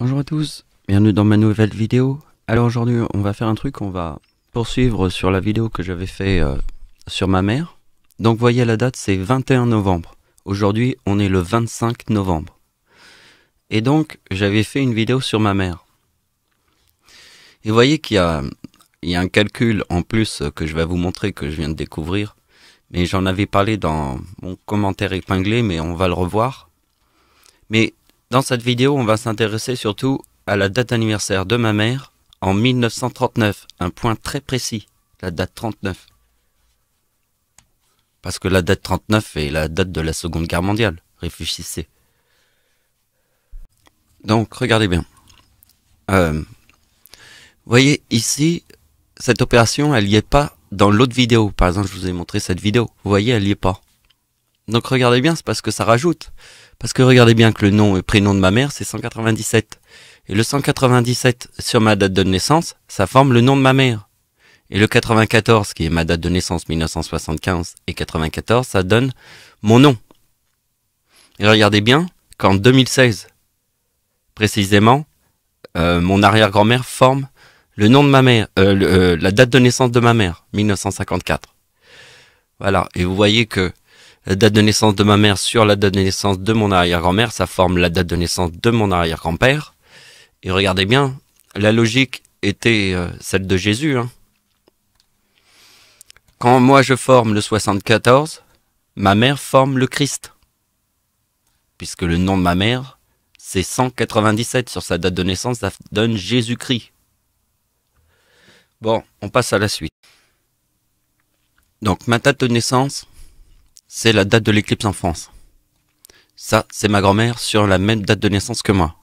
Bonjour à tous, bienvenue dans ma nouvelle vidéo. Alors aujourd'hui on va faire un truc, on va poursuivre sur la vidéo que j'avais fait sur ma mère. Donc voyez la date, c'est 21 novembre. Aujourd'hui on est le 25 novembre. Et donc j'avais fait une vidéo sur ma mère. Et vous voyez qu'il y a un calcul en plus que je vais vous montrer, que je viens de découvrir. Mais j'en avais parlé dans mon commentaire épinglé, mais on va le revoir. Mais dans cette vidéo, on va s'intéresser surtout à la date d'anniversaire de ma mère en 1939. Un point très précis, la date 39. Parce que la date 39 est la date de la Seconde Guerre mondiale. Réfléchissez. Donc, regardez bien. Vous voyez ici, cette opération, elle n'y est pas dans l'autre vidéo. Par exemple, je vous ai montré cette vidéo. Vous voyez, elle n'y est pas. Donc, regardez bien, c'est parce que ça rajoute. Parce que regardez bien que le nom et prénom de ma mère, c'est 197. Et le 197 sur ma date de naissance, ça forme le nom de ma mère. Et le 94, qui est ma date de naissance 1975, et 94, ça donne mon nom. Et regardez bien qu'en 2016, précisément, mon arrière-grand-mère forme le nom de ma mère, la date de naissance de ma mère, 1954. Voilà, et vous voyez que la date de naissance de ma mère sur la date de naissance de mon arrière-grand-mère, ça forme la date de naissance de mon arrière-grand-père. Et regardez bien, la logique était celle de Jésus. Quand moi je forme le 74, ma mère forme le Christ. Puisque le nom de ma mère, c'est 197 sur sa date de naissance, ça donne Jésus-Christ. Bon, on passe à la suite. Donc ma date de naissance, c'est la date de l'éclipse en France. Ça, c'est ma grand-mère sur la même date de naissance que moi.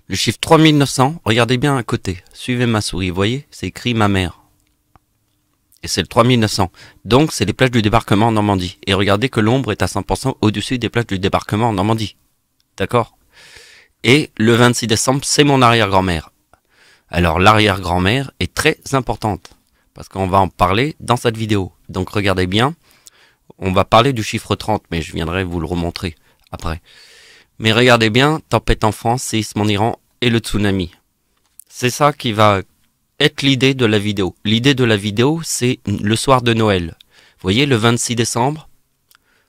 Le chiffre 3900, regardez bien à côté. Suivez ma souris, vous voyez, c'est écrit ma mère. Et c'est le 3900. Donc, c'est les plages du débarquement en Normandie. Et regardez que l'ombre est à 100% au-dessus des plages du débarquement en Normandie. D'accord? Et le 26 décembre, c'est mon arrière-grand-mère. Alors, l'arrière-grand-mère est très importante. Parce qu'on va en parler dans cette vidéo. Donc, regardez bien. On va parler du chiffre 30, mais je viendrai vous le remontrer après. Mais regardez bien, tempête en France, séisme en Iran et le tsunami. C'est ça qui va être l'idée de la vidéo. L'idée de la vidéo, c'est le soir de Noël. Vous voyez, le 26 décembre.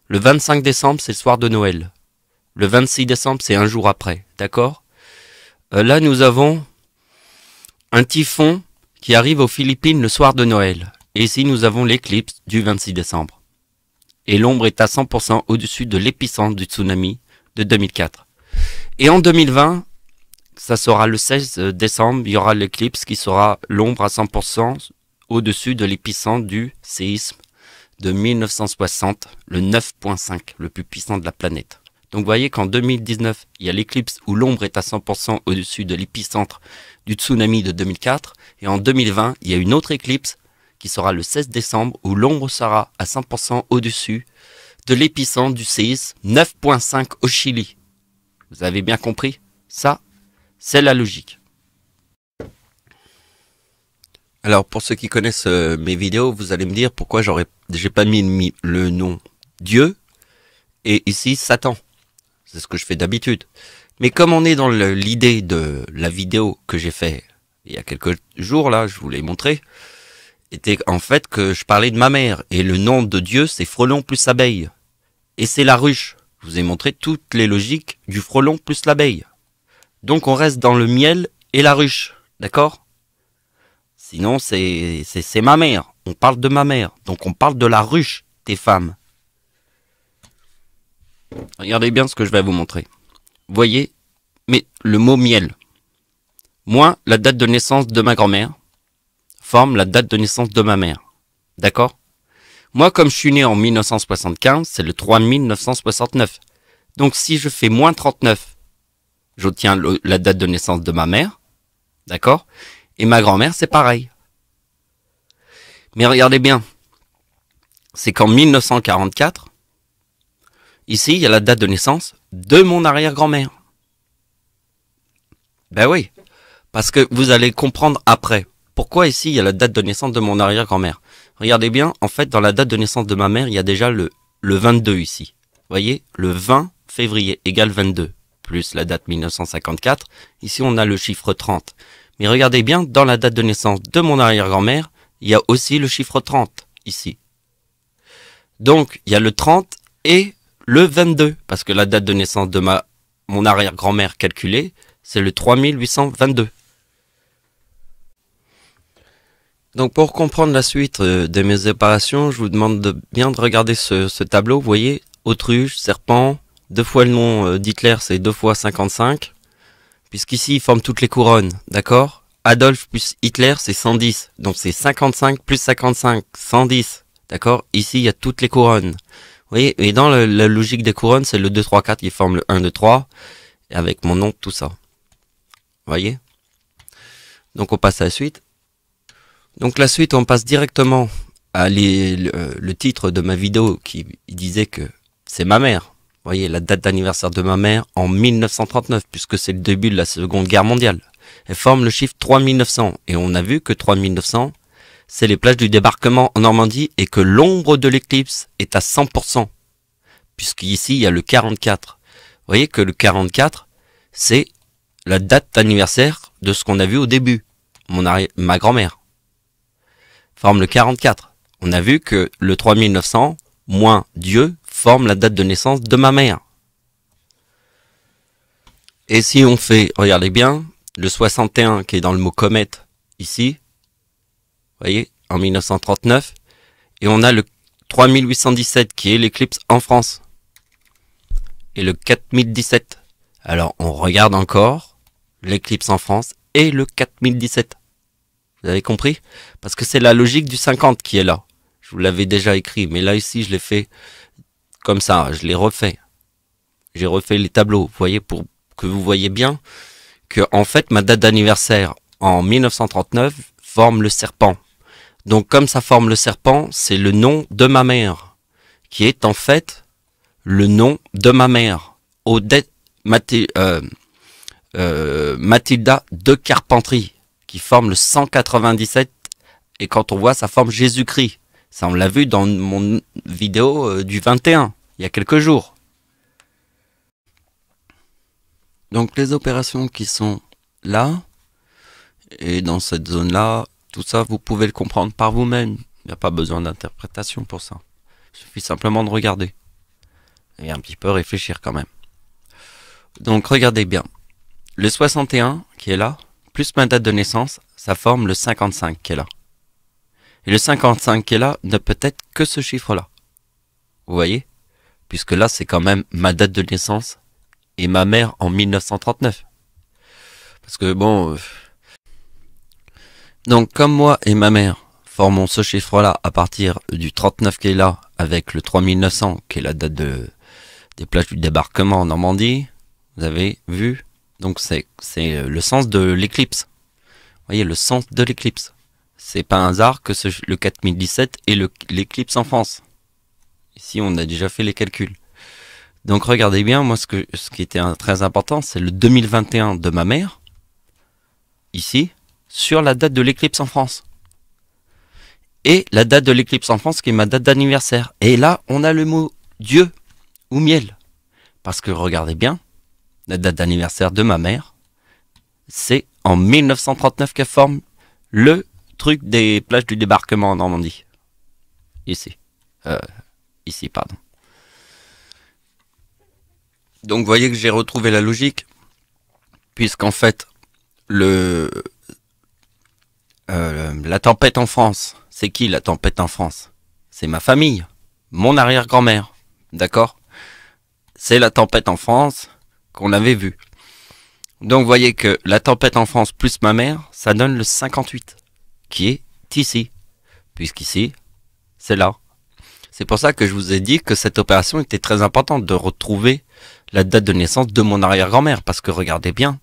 Le 25 décembre, c'est le soir de Noël. Le 26 décembre, c'est un jour après. D'accord? Là, nous avons un typhon qui arrive aux Philippines le soir de Noël. Et ici, nous avons l'éclipse du 26 décembre. Et l'ombre est à 100% au-dessus de l'épicentre du tsunami de 2004. Et en 2020, ça sera le 16 décembre, il y aura l'éclipse qui sera l'ombre à 100% au-dessus de l'épicentre du séisme de 1960, le 9.5, le plus puissant de la planète. Donc vous voyez qu'en 2019, il y a l'éclipse où l'ombre est à 100% au-dessus de l'épicentre du tsunami de 2004. Et en 2020, il y a une autre éclipse qui sera le 16 décembre, où l'ombre sera à 100% au-dessus de l'épicentre du séisme 9.5 au Chili. Vous avez bien compris? Ça, c'est la logique. Alors, pour ceux qui connaissent mes vidéos, vous allez me dire pourquoi j'ai pas mis le nom Dieu et ici Satan. C'est ce que je fais d'habitude. Mais comme on est dans l'idée de la vidéo que j'ai fait il y a quelques jours, là, je vous l'ai montré, était en fait que je parlais de ma mère. Et le nom de Dieu, c'est frelon plus abeille. Et c'est la ruche. Je vous ai montré toutes les logiques du frelon plus l'abeille. Donc on reste dans le miel et la ruche. D'accord? Sinon, c'est ma mère. On parle de ma mère. Donc on parle de la ruche des femmes. Regardez bien ce que je vais vous montrer. Vous voyez, mais le mot miel. Moins la date de naissance de ma grand-mère forme la date de naissance de ma mère. D'accord? Moi, comme je suis né en 1975, c'est le 3 1969. Donc, si je fais moins 39, j'obtiens la date de naissance de ma mère. D'accord? Et ma grand-mère, c'est pareil. Mais regardez bien. C'est qu'en 1944, ici, il y a la date de naissance de mon arrière-grand-mère. Ben oui. Parce que vous allez comprendre après. Pourquoi ici, il y a la date de naissance de mon arrière-grand-mère? Regardez bien, en fait, dans la date de naissance de ma mère, il y a déjà le 22 ici. Vous voyez, le 20 février égale 22. plus la date 1954. Ici, on a le chiffre 30. Mais regardez bien, dans la date de naissance de mon arrière-grand-mère, il y a aussi le chiffre 30, ici. Donc, il y a le 30 et le 22, parce que la date de naissance de mon arrière-grand-mère calculée, c'est le 3822. Donc, pour comprendre la suite de mes opérations, je vous demande bien de regarder ce tableau. Vous voyez, autruche, serpent, 2 fois le nom d'Hitler, c'est 2 fois 55. Puisqu'ici, ils forment toutes les couronnes, d'accord? Adolphe plus Hitler, c'est 110. Donc, c'est 55 plus 55, 110. D'accord? Ici, il y a toutes les couronnes. Vous voyez? Et dans la logique des couronnes, c'est le 2, 3, 4 qui forme le 1, 2, 3. Et avec mon nom, tout ça. Vous voyez? Donc, on passe à la suite. Donc, la suite, on passe directement à le titre de ma vidéo qui disait que c'est ma mère. Vous voyez, la date d'anniversaire de ma mère en 1939, puisque c'est le début de la Seconde Guerre mondiale. Elle forme le chiffre 3900. Et on a vu que 3900, c'est les plages du débarquement en Normandie et que l'ombre de l'éclipse est à 100%. Puisqu'ici, il y a le 44. Vous voyez que le 44, c'est la date d'anniversaire de ce qu'on a vu au début. Ma grand-mère forme le 44. On a vu que le 3900 moins Dieu forme la date de naissance de ma mère. Et si on fait, regardez bien, le 61 qui est dans le mot comète ici, vous voyez, en 1939, et on a le 3817 qui est l'éclipse en France, et le 4017. Alors on regarde encore l'éclipse en France et le 4017. Vous avez compris? Parce que c'est la logique du 50 qui est là. Je vous l'avais déjà écrit, mais là ici je l'ai fait comme ça, je l'ai refait. J'ai refait les tableaux, vous voyez, pour que vous voyez bien que en fait ma date d'anniversaire en 1939 forme le serpent. Donc comme ça forme le serpent, c'est le nom de ma mère, qui est en fait le nom de ma mère, Odette Mathilda de Carpentry, qui forme le 197, et quand on voit, ça forme Jésus-Christ. Ça, on l'a vu dans mon vidéo du 21, il y a quelques jours. Donc les opérations qui sont là, et dans cette zone-là, tout ça, vous pouvez le comprendre par vous-même. Il n'y a pas besoin d'interprétation pour ça. Il suffit simplement de regarder. Et un petit peu réfléchir quand même. Donc regardez bien. Le 61 qui est là, plus ma date de naissance, ça forme le 55 qui est là. Et le 55 qui est là ne peut être que ce chiffre-là. Vous voyez? Puisque là, c'est quand même ma date de naissance et ma mère en 1939. Parce que bon... Donc comme moi et ma mère formons ce chiffre-là à partir du 39 qui est là, avec le 3900 qui est la date des plages du débarquement en Normandie, vous avez vu? Donc c'est le sens de l'éclipse. Vous voyez, le sens de l'éclipse. C'est pas un hasard que le 4017 est l'éclipse en France. Ici, on a déjà fait les calculs. Donc regardez bien, moi ce qui était très important, c'est le 2021 de ma mère, ici, sur la date de l'éclipse en France. Et la date de l'éclipse en France qui est ma date d'anniversaire. Et là, on a le mot Dieu ou miel. Parce que regardez bien, la date d'anniversaire de ma mère, c'est en 1939 qu'elle forme le truc des plages du débarquement en Normandie. Ici. Ici, pardon. Donc, vous voyez que j'ai retrouvé la logique, puisqu'en fait, la tempête en France, c'est qui la tempête en France? C'est ma famille, mon arrière-grand-mère, d'accord? C'est la tempête en France qu'on avait vue. Donc, vous voyez que la tempête en France plus ma mère, ça donne le 58, qui est ici, puisqu'ici, c'est là. C'est pour ça que je vous ai dit que cette opération était très importante de retrouver la date de naissance de mon arrière-grand-mère. Parce que regardez bien,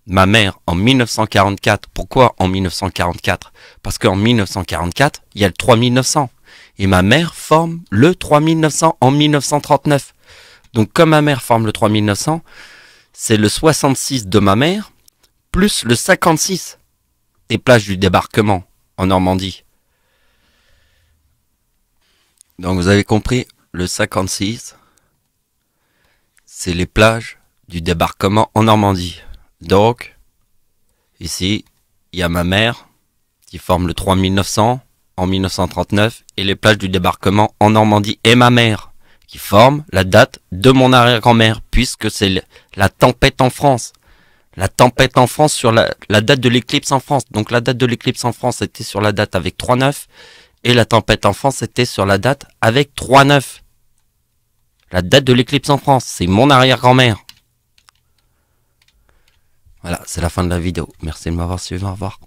ma mère en 1944, pourquoi en 1944? Parce qu'en 1944, il y a le 3900. Et ma mère forme le 3900 en 1939. Donc comme ma mère forme le 3900, c'est le 66 de ma mère, plus le 56 des plages du débarquement en Normandie. Donc vous avez compris, le 56, c'est les plages du débarquement en Normandie. Donc, ici, il y a ma mère qui forme le 3900 en 1939 et les plages du débarquement en Normandie et ma mère qui forme la date de mon arrière-grand-mère puisque c'est la tempête en France. La tempête en France sur la date de l'éclipse en France. Donc la date de l'éclipse en France était sur la date avec 3-9 et la tempête en France était sur la date avec 3-9. La date de l'éclipse en France, c'est mon arrière-grand-mère. Voilà, c'est la fin de la vidéo. Merci de m'avoir suivi, au revoir.